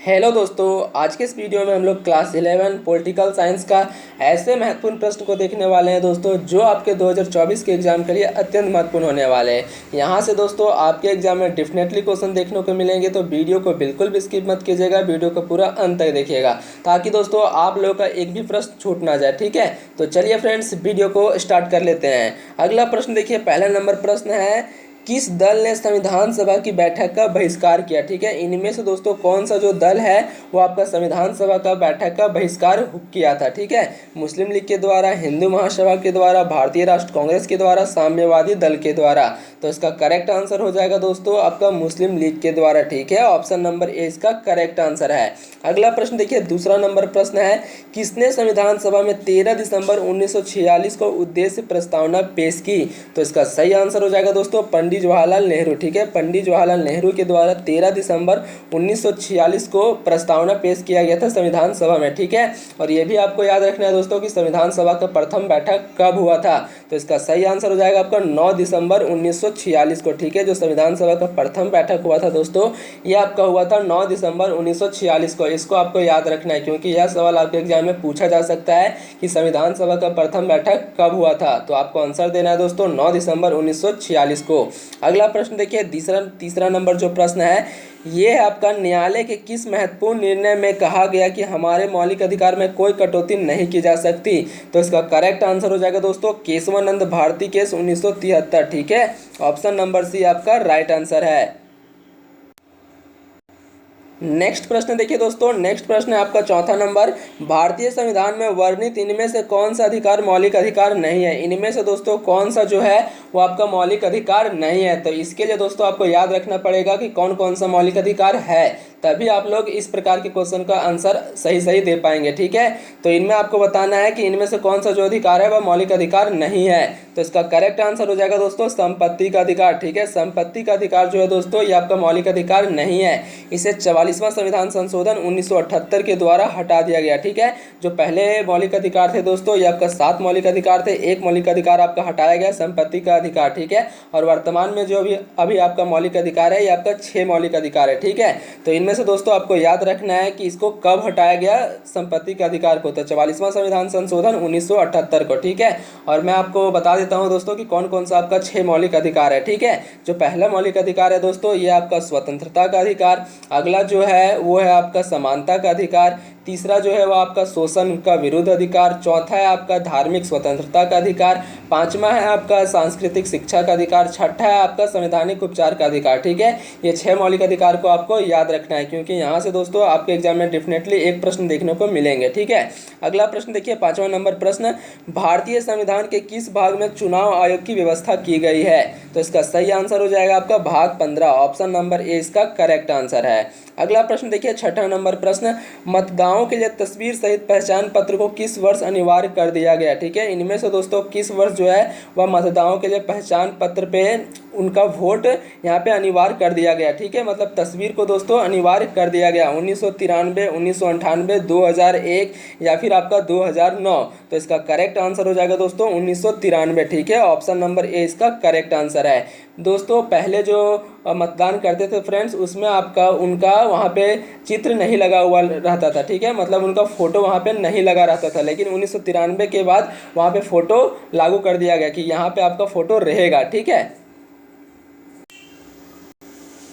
Hello दोस्तों, आज के इस वीडियो में हम लोग क्लास 11 पॉलिटिकल साइंस का ऐसे महत्वपूर्ण प्रश्न को देखने वाले हैं दोस्तों, जो आपके 2024 के एग्जाम के लिए अत्यंत महत्वपूर्ण होने वाले हैं। यहाँ से दोस्तों आपके एग्जाम में डेफिनेटली क्वेश्चन देखने को मिलेंगे, तो वीडियो को बिल्कुल भी स्किप मत कीजिएगा, वीडियो को पूरा अंत तक देखिएगा ताकि दोस्तों आप लोगों का एक भी प्रश्न छूट ना जाए। ठीक है, तो चलिए फ्रेंड्स वीडियो को स्टार्ट कर लेते हैं। अगला प्रश्न देखिए, पहला नंबर प्रश्न है, किस दल ने संविधान सभा की बैठक का बहिष्कार किया। ठीक है, इनमें से दोस्तों कौन सा जो दल है वो आपका संविधान सभा का बैठक का बहिष्कार किया था। ठीक है, मुस्लिम लीग के द्वारा, हिंदू महासभा के द्वारा, भारतीय राष्ट्र कांग्रेस के द्वारा, साम्यवादी दल के द्वारा। तो इसका करेक्ट आंसर हो जाएगा दोस्तों आपका मुस्लिम लीग के द्वारा। ठीक है, ऑप्शन नंबर ए इसका करेक्ट आंसर है। अगला प्रश्न देखिए, दूसरा नंबर प्रश्न है, किसने संविधान सभा में 13 दिसंबर 1946 को उद्देश्य प्रस्तावना पेश की। तो इसका सही आंसर हो जाएगा दोस्तों पंडित जवाहरलाल नेहरू। ठीक है, पंडित जवाहरलाल नेहरू के द्वारा 13 दिसंबर 1946 को प्रस्तावना पेश किया गया था संविधान सभा में। ठीक है, और ये भी आपको याद रखना है दोस्तों कि संविधान सभा का प्रथम बैठक कब हुआ था। तो इसका सही आंसर हो जाएगा आपका 9 दिसंबर 1946 को। ठीक है, जो संविधान सभा का प्रथम बैठक हुआ था दोस्तों, ये आपका हुआ था 9 दिसंबर 1946 को। इसको आपको याद रखना है क्योंकि यह सवाल आपके एग्जाम में पूछा जा सकता है कि संविधान सभा का प्रथम बैठक कब हुआ था। तो आपको आंसर देना है दोस्तों 9 दिसंबर 1946 को। अगला प्रश्न देखिए, तीसरा नंबर जो प्रश्न है, ये है आपका, न्यायालय के किस महत्वपूर्ण निर्णय में कहा गया कि हमारे मौलिक अधिकार में कोई कटौती नहीं की जा सकती। तो इसका करेक्ट आंसर हो जाएगा दोस्तों केशवानंद भारती केस 1973। ठीक है, ऑप्शन नंबर सी आपका राइट आंसर है। नेक्स्ट प्रश्न देखिए दोस्तों, नेक्स्ट प्रश्न है आपका चौथा नंबर, भारतीय संविधान में वर्णित इनमें से कौन सा अधिकार मौलिक अधिकार नहीं है। इनमें से दोस्तों कौन सा जो है वो आपका मौलिक अधिकार नहीं है। तो इसके लिए दोस्तों आपको याद रखना पड़ेगा कि कौन कौन सा मौलिक अधिकार है, तभी आप लोग इस प्रकार के क्वेश्चन का आंसर सही दे पाएंगे। ठीक है, तो इनमें आपको बताना है कि इनमें से कौन सा जो अधिकार है वह मौलिक अधिकार नहीं है। तो इसका करेक्ट आंसर हो जाएगा दोस्तों संपत्ति का अधिकार। ठीक है, संपत्ति का अधिकार जो है दोस्तों ये आपका मौलिक अधिकार नहीं है, इसे 44वां संविधान संशोधन 1978 के द्वारा हटा दिया गया। ठीक है, जो पहले मौलिक अधिकार थे दोस्तों ये आपका 7 मौलिक अधिकार थे, एक मौलिक अधिकार आपका हटाया गया संपत्ति का अधिकार। ठीक है, और वर्तमान में जो अभी आपका मौलिक अधिकार है ये आपका 6 मौलिक अधिकार है। ठीक है, तो इनमें से दोस्तों आपको याद रखना है कि इसको कब हटाया गया संपत्ति के अधिकार को। तो 44वां संविधान संशोधन 1978 को। ठीक है, और मैं आपको बता देता हूं दोस्तों कि कौन कौन सा आपका 6 मौलिक अधिकार है। ठीक है, जो पहला मौलिक अधिकार है दोस्तों ये आपका स्वतंत्रता का अधिकार, अगला जो है वो है आपका समानता का अधिकार, तीसरा जो है वो आपका शोषण का विरुद्ध अधिकार, चौथा है आपका धार्मिक स्वतंत्रता का अधिकार, पांचवा है आपका सांस्कृतिक शिक्षा का अधिकार, छठा है आपका संवैधानिक उपचार का अधिकार। ठीक है, ये 6 मौलिक अधिकार को आपको याद रखना है क्योंकि यहाँ से दोस्तों आपके एग्जाम में डेफिनेटली एक प्रश्न देखने को मिलेंगे। ठीक है, अगला प्रश्न देखिए, 5वां नंबर प्रश्न, भारतीय संविधान के किस भाग में चुनाव आयोग की व्यवस्था की गई है। तो इसका सही आंसर हो जाएगा आपका भाग 15, ऑप्शन नंबर ए इसका करेक्ट आंसर है। अगला प्रश्न देखिए, 6वां नंबर प्रश्न, मतदाताओं के लिए तस्वीर सहित पहचान पत्र को किस वर्ष अनिवार्य कर दिया गया। ठीक है, इनमें से दोस्तों किस वर्ष जो है वह मतदाताओं के लिए पहचान पत्र पे उनका वोट यहाँ पे अनिवार्य कर दिया गया। ठीक है, मतलब तस्वीर को दोस्तों अनिवार्य कर दिया गया 1993, 1998, 2001 या फिर आपका 2009। तो इसका करेक्ट आंसर हो जाएगा दोस्तों 1993। ठीक है, ऑप्शन नंबर ए इसका करेक्ट आंसर है। दोस्तों पहले जो मतदान करते थे फ्रेंड्स, उसमें आपका उनका वहाँ पे चित्र नहीं लगा हुआ रहता था। ठीक है, मतलब उनका फोटो वहाँ पे नहीं लगा रहता था, लेकिन 1993 के बाद वहाँ पे फोटो लागू कर दिया गया कि यहाँ पे आपका फोटो रहेगा। ठीक है,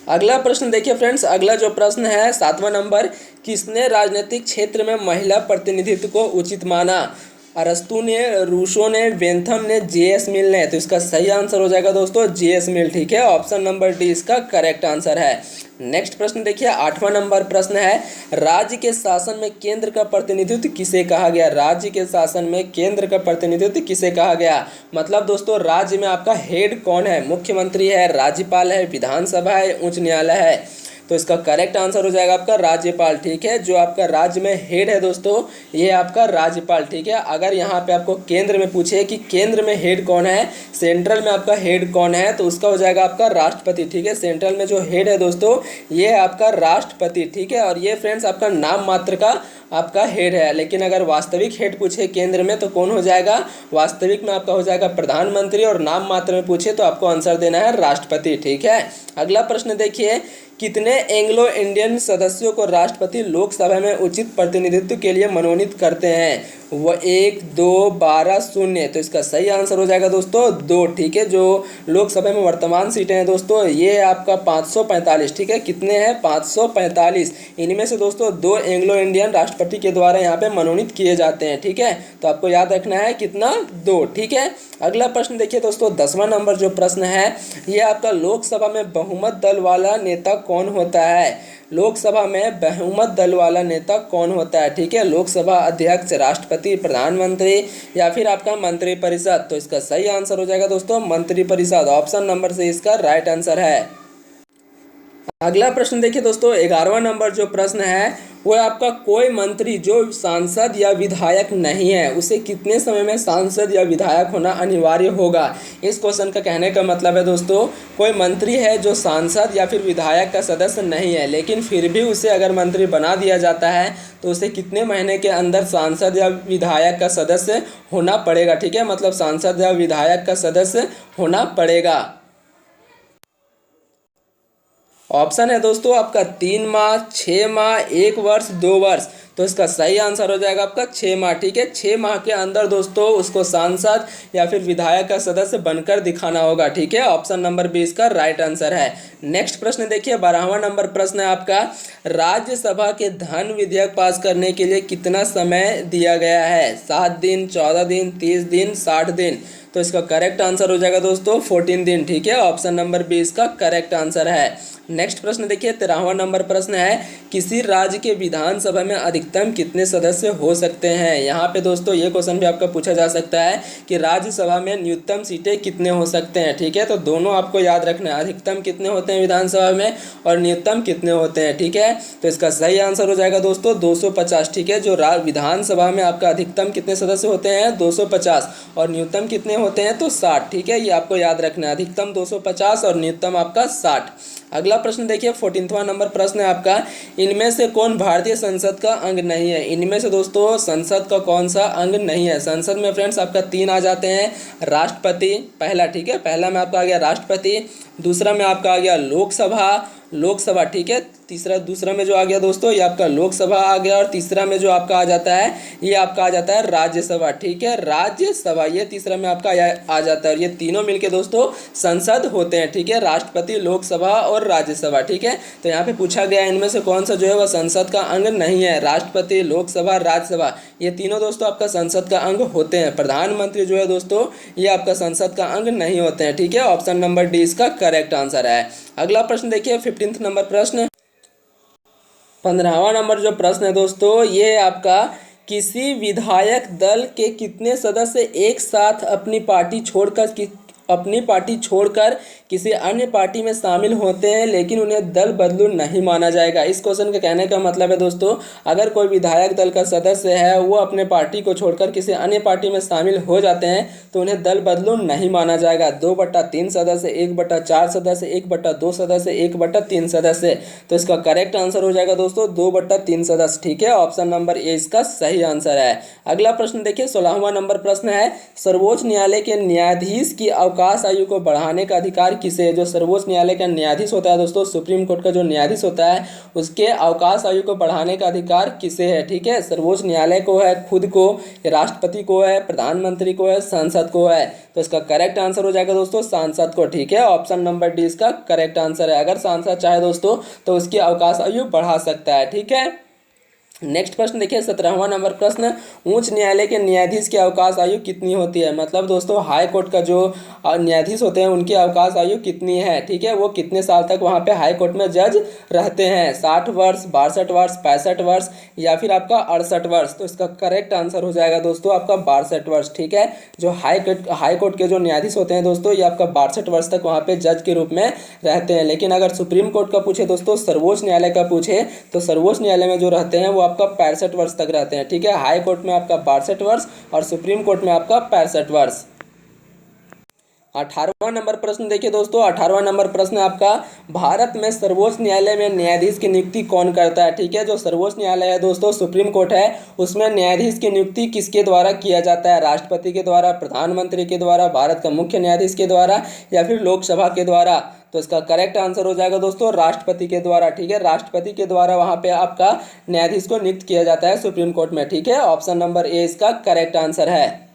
अगला प्रश्न देखिए फ्रेंड्स, अगला जो प्रश्न है 7वां नंबर, किसने राजनीतिक क्षेत्र में महिला प्रतिनिधित्व को उचित माना। अरस्तु ने, रूसो ने, बेंथम ने, जे.एस. मिल ने। तो इसका सही आंसर हो जाएगा दोस्तों जे.एस. मिल। ठीक है, ऑप्शन नंबर डी इसका करेक्ट आंसर है। नेक्स्ट प्रश्न देखिए, 8वां नंबर प्रश्न है, राज्य के शासन में केंद्र का प्रतिनिधित्व किसे कहा गया। राज्य के शासन में केंद्र का प्रतिनिधित्व किसे कहा गया, मतलब दोस्तों राज्य में आपका हेड कौन है, मुख्यमंत्री है, राज्यपाल है, विधानसभा है, उच्च न्यायालय है। तो इसका करेक्ट आंसर हो जाएगा आपका राज्यपाल। ठीक है, जो आपका राज्य में हेड है दोस्तों ये आपका राज्यपाल। ठीक है, अगर यहाँ पे आपको केंद्र में पूछे कि केंद्र में हेड कौन है, सेंट्रल में आपका हेड कौन है, तो उसका हो जाएगा आपका राष्ट्रपति। ठीक है, सेंट्रल में जो हेड है दोस्तों ये है आपका राष्ट्रपति। ठीक है, और ये फ्रेंड्स आपका नाम मात्र का आपका हेड है, लेकिन अगर वास्तविक हेड पूछे केंद्र में तो कौन हो जाएगा, वास्तविक में आपका हो जाएगा प्रधानमंत्री, और नाम मात्र में पूछे तो आपको आंसर देना है राष्ट्रपति। ठीक है, अगला प्रश्न देखिए, कितने एंग्लो इंडियन सदस्यों को राष्ट्रपति लोकसभा में उचित प्रतिनिधित्व के लिए मनोनीत करते हैं? वह 1, 2, 12, 0। तो इसका सही आंसर हो जाएगा दोस्तों 2। ठीक है, जो लोकसभा में वर्तमान सीटें हैं दोस्तों, ये है आपका 545। ठीक है, कितने हैं? 545। इनमें से दोस्तों 2 एंग्लो इंडियन राष्ट्रपति के द्वारा यहाँ पे मनोनीत किए जाते हैं। ठीक है, तो आपको याद रखना है कितना? 2। ठीक है, अगला प्रश्न देखिए दोस्तों, 10वां नंबर जो प्रश्न है ये आपका लोकसभा में बहुमत दल वाला नेता कौन होता है? लोकसभा में बहुमत दल वाला नेता कौन होता है? ठीक है, लोकसभा अध्यक्ष, राष्ट्रपति, प्रधानमंत्री या फिर आपका मंत्रिपरिषद। तो इसका सही आंसर हो जाएगा दोस्तों मंत्रिपरिषद। ऑप्शन नंबर से इसका राइट आंसर है। अगला प्रश्न देखिए दोस्तों, 11वां नंबर जो प्रश्न है वो आपका कोई मंत्री जो सांसद या विधायक नहीं है उसे कितने समय में सांसद या विधायक होना अनिवार्य होगा? इस क्वेश्चन का कहने का मतलब है दोस्तों, कोई मंत्री है जो सांसद या फिर विधायक का सदस्य नहीं है लेकिन फिर भी उसे अगर मंत्री बना दिया जाता है तो उसे कितने महीने के अंदर सांसद या विधायक का सदस्य होना पड़ेगा? ठीक है, मतलब सांसद या विधायक का सदस्य होना पड़ेगा। ऑप्शन है दोस्तों आपका 3 माह, 6 माह, 1 वर्ष, 2 वर्ष। तो इसका सही आंसर हो जाएगा आपका 6 माह। ठीक है, 6 माह के अंदर दोस्तों उसको सांसद या फिर विधायक का सदस्य बनकर दिखाना होगा। ठीक है, ऑप्शन नंबर 20 का राइट आंसर है। नेक्स्ट प्रश्न देखिए, 12वां नंबर प्रश्न है आपका, राज्यसभा के धन विधेयक पास करने के लिए कितना समय दिया गया है? 7 दिन, 14 दिन, 30 दिन, 60 दिन। तो इसका करेक्ट आंसर हो जाएगा दोस्तों 14 दिन। ठीक है, ऑप्शन नंबर 20 का करेक्ट आंसर है। नेक्स्ट प्रश्न देखिए, 13वां नंबर प्रश्न है, किसी राज्य के विधानसभा में अधिकतम कितने सदस्य हो सकते हैं? यहाँ पे दोस्तों ये क्वेश्चन भी आपका पूछा जा सकता है कि राज्यसभा में न्यूनतम सीटें कितने हो सकते हैं। ठीक है, तो दोनों आपको याद रखना है, अधिकतम कितने होते हैं विधानसभा में और न्यूनतम कितने होते हैं। ठीक है, तो इसका सही आंसर हो जाएगा दोस्तों 250। ठीक है, जो विधानसभा में आपका अधिकतम कितने सदस्य होते हैं? 250 और न्यूनतम कितने होते हैं? तो 60। ठीक है, ये आपको याद रखना है, अधिकतम 250 और न्यूनतम आपका 60। अगला प्रश्न देखिए, 14वां नंबर प्रश्न है आपका, इनमें से कौन भारतीय संसद का अंग नहीं है? इनमें से दोस्तों संसद का कौन सा अंग नहीं है? संसद में फ्रेंड्स आपका 3 आ जाते हैं। राष्ट्रपति पहला, ठीक है, पहला में आपका आ गया राष्ट्रपति, दूसरा में आपका आ गया लोकसभा। ठीक है, दूसरा में जो आ गया दोस्तों ये आपका लोकसभा आ गया और तीसरा में जो आपका आ जाता है ये आपका आ जाता है राज्यसभा। ठीक है, राज्यसभा ये तीसरा में आपका आ जाता है और ये तीनों मिलके दोस्तों संसद होते हैं। ठीक है, राष्ट्रपति, लोकसभा और राज्यसभा। ठीक है, तो यहाँ पे पूछा गया इनमें से कौन सा जो है वह संसद का अंग नहीं है? राष्ट्रपति, लोकसभा, राज्यसभा ये तीनों दोस्तों आपका संसद का अंग होते हैं। प्रधानमंत्री जो है दोस्तों ये आपका संसद का अंग नहीं होते हैं। ठीक है, ऑप्शन नंबर डी इसका करेक्ट आंसर है। अगला प्रश्न देखिए, 15वां नंबर प्रश्न, 15वां नंबर जो प्रश्न है दोस्तों ये आपका, किसी विधायक दल के कितने सदस्य एक साथ अपनी पार्टी छोड़कर किसी अन्य पार्टी में शामिल होते हैं लेकिन उन्हें दल बदलू नहीं माना जाएगा? इस क्वेश्चन के कहने का मतलब है दोस्तों, अगर कोई विधायक दल का सदस्य है वो अपने पार्टी को छोड़कर किसी अन्य पार्टी में शामिल हो जाते हैं तो उन्हें दल बदलू नहीं माना जाएगा। 2/3 सदस्य, 1/4 सदस्य, 1/2 सदस्य, 1/3 सदस्य। तो इसका करेक्ट आंसर हो जाएगा दोस्तों 2/3 सदस्य। ठीक है, ऑप्शन नंबर ए इसका सही आंसर है। अगला प्रश्न देखिए, 16वां नंबर प्रश्न है, सर्वोच्च न्यायालय के न्यायाधीश की अवकाश आयु को बढ़ाने का अधिकार किसे? जो सर्वोच्च न्यायालय का न्यायाधीश होता है दोस्तों, सुप्रीम कोर्ट का जो न्यायाधीश होता है उसके अवकाश आयु को बढ़ाने का अधिकार किसे है? ठीक है, सर्वोच्च न्यायालय को है, खुद को, राष्ट्रपति को है, प्रधानमंत्री को है, संसद को है? तो इसका करेक्ट आंसर हो जाएगा दोस्तों सांसद को। ठीक है, ऑप्शन नंबर डी इसका करेक्ट आंसर है। अगर सांसद चाहे दोस्तों तो उसकी अवकाश आयु बढ़ा सकता है। ठीक है, नेक्स्ट प्रश्न देखिए, 17वां नंबर प्रश्न, उच्च न्यायालय के न्यायाधीश की अवकाश आयु कितनी होती है? मतलब दोस्तों हाई कोर्ट का जो न्यायाधीश होते हैं उनकी अवकाश आयु कितनी है? ठीक है, वो कितने साल तक वहाँ पे हाई कोर्ट में जज रहते हैं? 60 वर्ष, 62 वर्ष, 65 वर्ष या फिर आपका 68 वर्ष? तो इसका करेक्ट आंसर हो जाएगा दोस्तों आपका 62 वर्ष। ठीक है, जो हाई कोर्ट के जो न्यायाधीश होते हैं दोस्तों ये आपका 62 वर्ष तक वहाँ पे जज के रूप में रहते हैं। लेकिन अगर सुप्रीम कोर्ट का पूछे दोस्तों, सर्वोच्च न्यायालय का पूछे तो सर्वोच्च न्यायालय में जो रहते हैं वो आपका 65 वर्ष तक रहते हैं। ठीक है, हाई कोर्ट में आपका 62 वर्ष और सुप्रीम कोर्ट में आपका 65 वर्ष। 18वां नंबर प्रश्न देखिए दोस्तों, 18वां नंबर प्रश्न आपका, भारत में सर्वोच्च न्यायालय में न्यायाधीश की नियुक्ति कौन करता है? ठीक है, जो सर्वोच्च न्यायालय है दोस्तों, सुप्रीम कोर्ट है, उसमें न्यायाधीश की नियुक्ति किसके द्वारा किया जाता है? राष्ट्रपति के द्वारा, प्रधानमंत्री के द्वारा, भारत का मुख्य न्यायाधीश के द्वारा, या फिर लोकसभा के द्वारा? तो इसका करेक्ट आंसर हो जाएगा दोस्तों राष्ट्रपति के द्वारा। ठीक है, राष्ट्रपति के द्वारा वहां पे आपका न्यायाधीश को नियुक्त किया जाता है सुप्रीम कोर्ट में। ठीक है, ऑप्शन नंबर ए इसका करेक्ट आंसर है।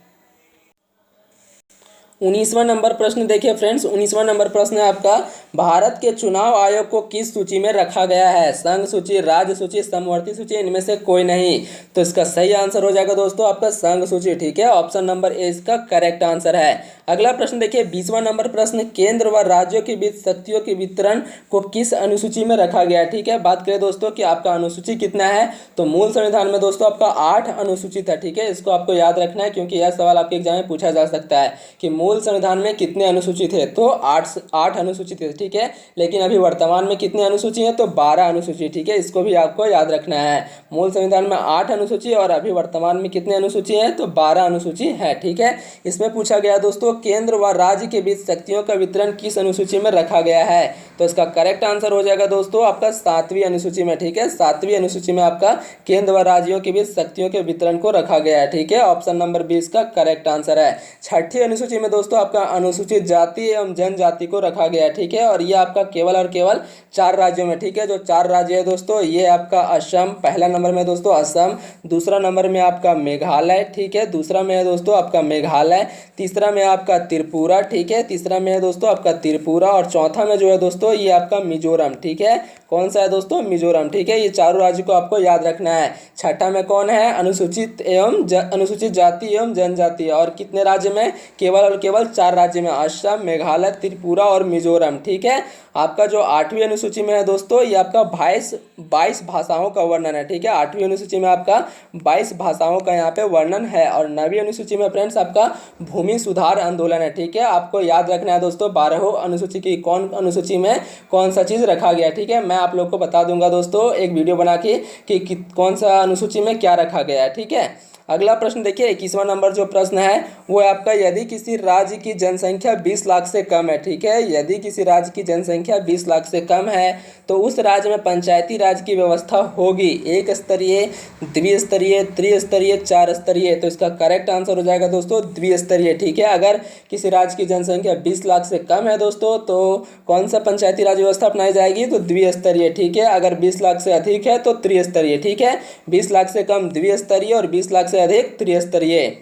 19वां नंबर प्रश्न देखिए फ्रेंड्स, 19वां नंबर प्रश्न है आपका, भारत के चुनाव आयोग को किस सूची में रखा गया है? संघ सूची, राज्य सूची, समवर्ती सूची, इनमें से कोई नहीं। तो इसका सही आंसर हो जाएगा दोस्तों आपका संघ सूची। ठीक है, ऑप्शन नंबर ए इसका करेक्ट आंसर है। अगला प्रश्न देखिए, 20वां नंबर प्रश्न, केंद्र व राज्यों के बीच शक्तियों के वितरण को किस अनुसूची में रखा गया है? ठीक है, बात करें दोस्तों कि आपका अनुसूची कितना है, तो मूल संविधान में दोस्तों आपका 8 अनुसूचित है। ठीक है, इसको आपको याद रखना है क्योंकि यह सवाल आपके एग्जाम में पूछा जा सकता है कि मूल संविधान में कितने अनुसूचित है, तो 8 अनुसूचित है। ठीक है, लेकिन अभी वर्तमान में कितने अनुसूची है, तो 12 अनुसूची। ठीक है, इसको भी आपको याद रखना है, मूल संविधान में 8 अनुसूची और अभी वर्तमान में कितने अनुसूची है, तो 12 अनुसूची है। ठीक है, इसमें पूछा गया दोस्तों, केंद्र व राज्य के बीच शक्तियों का वितरण किस अनुसूची में रखा गया है? तो इसका करेक्ट आंसर हो जाएगा दोस्तों आपका 7वीं अनुसूची में। ठीक है, 7वीं अनुसूची में आपका केंद्र व राज्यों के बीच शक्तियों के वितरण को रखा गया है। ठीक है, ऑप्शन नंबर 20 का करेक्ट आंसर है। 6ठी अनुसूची में दोस्तों आपका अनुसूचित जाति एवं जनजाति को रखा गया है। ठीक है, और ये आपका केवल और केवल 4 राज्यों में। ठीक है, जो 4 राज्य है दोस्तों, ये आपका असम, पहला नंबर में दोस्तों असम, दूसरा नंबर में आपका मेघालय। ठीक है, दूसरा में है दोस्तों आपका मेघालय, तीसरा में आपका त्रिपुरा। ठीक है, तीसरा में है दोस्तों आपका त्रिपुरा, और चौथा में जो है दोस्तों ये आपका मिजोरम। ठीक है, कौन सा है दोस्तों? मिजोरम। ठीक है, ये चारों राज्यों को आपको याद रखना है। छठा में कौन है? अनुसूचित अनुसूचित जाति एवं जनजाति, और कितने राज्य में? केवल और केवल 4 राज्य में, असम, मेघालय, त्रिपुरा और मिजोरम। ठीक है, आपका जो 8वीं अनुसूची में है दोस्तों, ये आपका 22 भाषाओं का वर्णन है। ठीक है, 8वीं अनुसूची में आपका 22 भाषाओं का यहाँ पे वर्णन है, और 9वीं अनुसूची में फ्रेंड्स आपका भूमि सुधार आंदोलन है। ठीक है, आपको याद रखना है दोस्तों 12 अनुसूची की कौन अनुसूची में कौन सा चीज़ रखा गया। ठीक है, मैं आप लोग को बता दूंगा दोस्तों एक वीडियो बना के कि कौन सा अनुसूची में क्या रखा गया है। ठीक है, अगला प्रश्न देखिए, 21वां नंबर जो प्रश्न है वो है आपका, यदि किसी राज्य की जनसंख्या 20 लाख से कम है। ठीक है, यदि किसी राज्य की जनसंख्या 20 लाख से कम है तो उस राज्य में पंचायती राज की व्यवस्था होगी एक स्तरीय, द्विस्तरीय, त्रिस्तरीय, 4 स्तरीय। तो इसका करेक्ट आंसर हो जाएगा दोस्तों द्विस्तरीय। ठीक है, अगर किसी राज्य की जनसंख्या 20 लाख से कम है दोस्तों तो कौन सा पंचायती राज व्यवस्था अपनाई जाएगी? तो द्विस्तरीय। ठीक है, अगर 20 लाख से अधिक है तो त्रिस्तरीय। ठीक है, 20 लाख से कम द्विस्तरीय और 20 लाख से अधिक त्रिस्तरीय।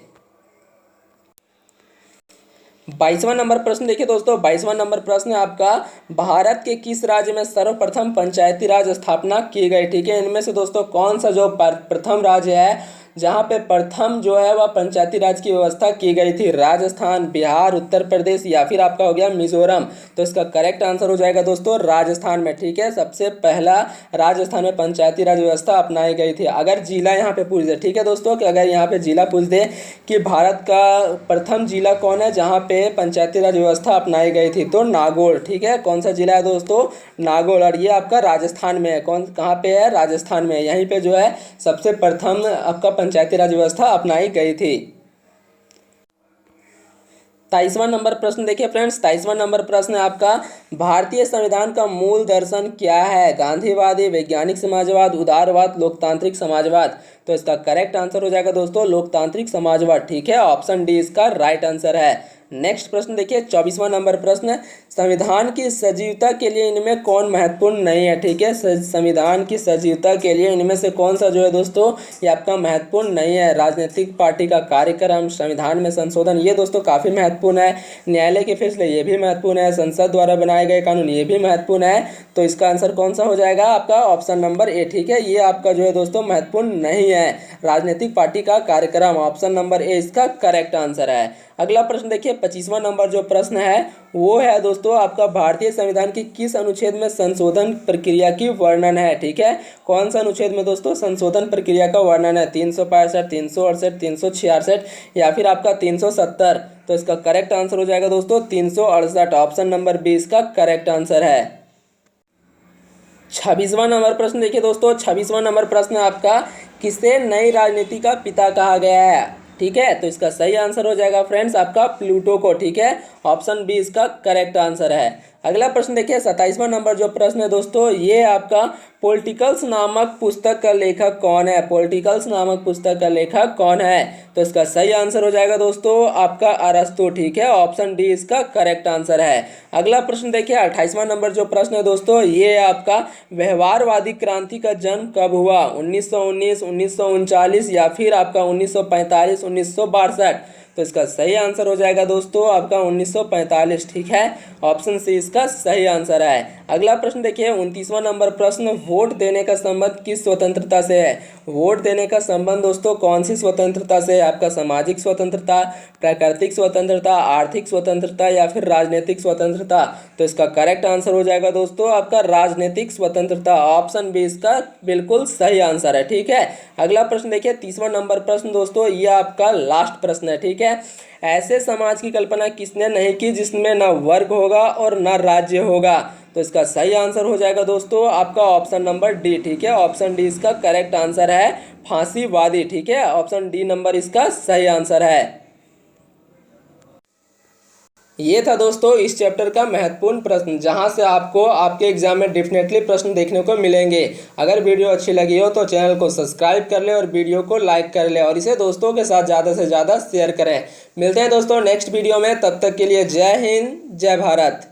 22वां नंबर प्रश्न देखिए दोस्तों, 22वां नंबर प्रश्न है आपका, भारत के किस राज्य में सर्वप्रथम पंचायती राज स्थापना की गई? ठीक है, इनमें से दोस्तों कौन सा जो प्रथम राज्य है जहाँ पे प्रथम जो है वह पंचायती राज की व्यवस्था की गई थी? राजस्थान, बिहार, उत्तर प्रदेश, या फिर आपका हो गया मिजोरम। तो इसका करेक्ट आंसर हो जाएगा दोस्तों राजस्थान में। ठीक है, सबसे पहला राजस्थान में पंचायती राज व्यवस्था अपनाई गई थी। अगर जिला यहाँ पे पूछ दे, ठीक है दोस्तों, कि अगर यहाँ पे जिला पूछ दे कि भारत का प्रथम जिला कौन है जहाँ पे पंचायती राज व्यवस्था अपनाई गई थी, तो नागौर। ठीक है, कौन सा जिला है दोस्तों? नागौर, और ये आपका राजस्थान में है। कहाँ पे है? राजस्थान में। यहीं पे जो है सबसे प्रथम आपका पंचायती राज व्यवस्था अपनाई गई थी। 23वां नंबर प्रश्न देखिए फ्रेंड्स, 23वां नंबर प्रश्न है आपका, भारतीय संविधान का मूल दर्शन क्या है? गांधीवादी, वैज्ञानिक समाजवाद, उदारवाद, लोकतांत्रिक समाजवाद। तो इसका करेक्ट आंसर हो जाएगा दोस्तों लोकतांत्रिक समाजवाद। ठीक है, ऑप्शन डी इसका राइट आंसर है। नेक्स्ट प्रश्न देखिए, 24वां नंबर प्रश्न, संविधान की सजीवता के लिए इनमें कौन महत्वपूर्ण नहीं है? ठीक है, संविधान की सजीवता के लिए इनमें से कौन सा जो है दोस्तों ये आपका महत्वपूर्ण नहीं है? राजनीतिक पार्टी का कार्यक्रम, संविधान में संशोधन, ये दोस्तों काफ़ी महत्वपूर्ण है। न्यायालय के फैसले, ये भी महत्वपूर्ण है। संसद द्वारा बनाए गए कानून, ये भी महत्वपूर्ण है। तो इसका आंसर कौन सा हो जाएगा आपका? Option number A. ठीक है, ये आपका जो है दोस्तों महत्वपूर्ण नहीं है। राजनीतिक पार्टी का कार्यक्रम, ऑप्शन नंबर ए इसका करेक्ट आंसर है। अगला प्रश्न देखिए, 25वां नंबर जो प्रश्न है वो है दोस्तों आपका, भारतीय संविधान के किस अनुच्छेद में संशोधन प्रक्रिया की वर्णन है? ठीक है, कौन सा अनुच्छेद में दोस्तों संशोधन प्रक्रिया का वर्णन है? 365, 368, 366 या फिर आपका 370। तो इसका करेक्ट आंसर हो जाएगा दोस्तों 368, ऑप्शन नंबर बी इसका करेक्ट आंसर है। 26वां नंबर प्रश्न देखिए दोस्तों, 26वां नंबर प्रश्न आपका, किसे नई राजनीति का पिता कहा गया है? ठीक है, तो इसका सही आंसर हो जाएगा फ्रेंड्स आपका प्लूटो को। ठीक है, ऑप्शन बी इसका करेक्ट आंसर है। अगला प्रश्न देखिए 27वां नंबर जो प्रश्न है दोस्तों, ये आपका पॉलिटिकल्स नामक पुस्तक का लेखक कौन है? पॉलिटिकल्स नामक पुस्तक का लेखक कौन है? तो इसका सही आंसर हो जाएगा दोस्तों आपका अरस्तु। ठीक है, ऑप्शन डी इसका करेक्ट आंसर है। अगला प्रश्न देखिए 28वां नंबर जो प्रश्न है दोस्तों, ये आपका व्यवहारवादी क्रांति का जन्म कब हुआ? 1919, 1939 या फिर आपका 1945, 1962? तो इसका सही आंसर हो जाएगा दोस्तों आपका 1945। ठीक है, ऑप्शन सी इसका सही आंसर है। अगला प्रश्न देखिए 29वां नंबर प्रश्न, वोट देने का संबंध किस स्वतंत्रता से है? वोट देने का संबंध दोस्तों कौन सी स्वतंत्रता से है? आपका सामाजिक स्वतंत्रता, प्राकृतिक स्वतंत्रता, आर्थिक स्वतंत्रता या फिर राजनीतिक स्वतंत्रता? तो इसका करेक्ट आंसर हो जाएगा दोस्तों आपका राजनीतिक स्वतंत्रता। ऑप्शन बी इसका बिल्कुल सही आंसर है। ठीक है, अगला प्रश्न देखिए 30वां नंबर प्रश्न दोस्तों, ये आपका लास्ट प्रश्न है। ठीक है, ऐसे समाज की कल्पना किसने नहीं की जिसमें न वर्ग होगा और न राज्य होगा? तो इसका सही आंसर हो जाएगा दोस्तों आपका ऑप्शन नंबर डी। ठीक है, ऑप्शन डी इसका करेक्ट आंसर है, फांसीवादी। ठीक है, ऑप्शन डी नंबर इसका सही आंसर है। ये था दोस्तों इस चैप्टर का महत्वपूर्ण प्रश्न, जहां से आपको आपके एग्जाम में डेफिनेटली प्रश्न देखने को मिलेंगे। अगर वीडियो अच्छी लगी हो तो चैनल को सब्सक्राइब कर ले और वीडियो को लाइक कर ले और इसे दोस्तों के साथ ज़्यादा से ज़्यादा शेयर करें। मिलते हैं दोस्तों नेक्स्ट वीडियो में, तब तक के लिए जय हिंद, जय भारत।